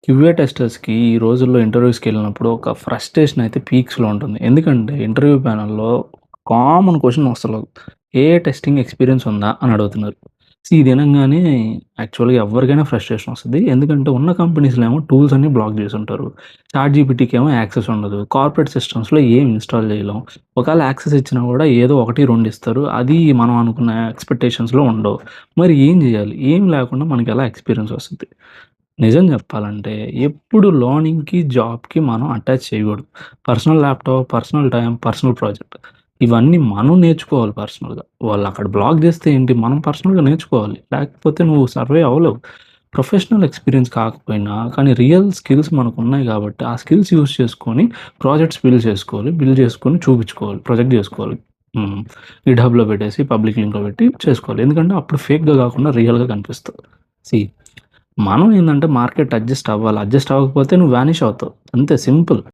QA టెస్టర్స్‌కి ఈ రోజుల్లో ఇంటర్వ్యూస్‌కెళ్ళినప్పుడు ఒక ఫ్రస్ట్రేషన్ అయితే పీక్స్‌లో ఉంటుంది. ఎందుకంటే ఇంటర్వ్యూ ప్యానెల్‌లో కామన్ క్వెషన్ అసలు ఏఐ టెస్టింగ్ ఎక్స్‌పీరియన్స్ ఉందా? అని అడుగుతున్నారు. ఇది ఇనంగానే యాక్చువల్‌గా ఎవ్వరికైనా ఫ్రస్ట్రేషన్ వస్తది. ఎందుకంటే ఉన్న కంపెనీస్‌లో ఏమో టూల్స్ అన్నీ బ్లాక్ చేసుంటారు. చాట్‌జీపీటీకేమో యాక్సెస్ ఉండదు. కార్పొరేట్ సిస్టమ్స్‌లో ఏం ఇన్‌స్టాల్ చేయలేం. ఒకవేళ యాక్సెస్ ఇచ్చినా కూడా ఏదో 1, 2 ఇస్తారు. అది మనం అనుకున్న ఎక్స్‌పెక్టేషన్స్‌లో ఉండవు. మరి ఏం చేయాలి? ఏం లేకుండా మనకెలా ఎక్స్‌పీరియన్స్ వస్తది? నిజం చెప్పాలంటే ఎప్పుడు లర్నింగ్‌కి, జాబ్‌కి మనం అటాచ్ చేయకూడదు. Personal laptop, personal time, personal project ఇవన్నీ మనం నేర్చుకోవాలి పర్సనల్‌గా. వాళ్ళక్కడ బ్లాక్ చేస్తే ఏంటి? మనం పర్సనల్‌గా నేర్చుకోవాలి. లేకపోతే నువ్వు సర్వే అవ్వలేవు. ప్రొఫెషనల్ ఎక్స్‌పీరియన్స్ కాకపోయినా కానీ రియల్ స్కిల్స్ మనకున్నాయి కాబట్టి ఆ స్కిల్స్ యూజ్ చేసుకొని ప్రాజెక్ట్స్ బిల్డ్ చేసుకోవాలి. బిల్డ్ చేసుకొని చూపించుకోవాలి. ప్రొజెక్ట్ చేసుకోవాలి. హ్మ్. గిట్‌హబ్‌లో పెట్టేసి పబ్లిక్ లింక్‌లో పెట్టి చేసుకోవాలి. ఎందుకంటే అప్పుడు ఫేక్‌గా కాకుండా రియల్‌గా కనిపిస్తది. సీ మనం ఏందంటే మార్కెట్ అడ్జస్ట్ అవ్వాలి. అడ్జస్ట్ అవ్వకపోతే నువ్వు వానిష్ అవుతావు. అంతే సింపుల్.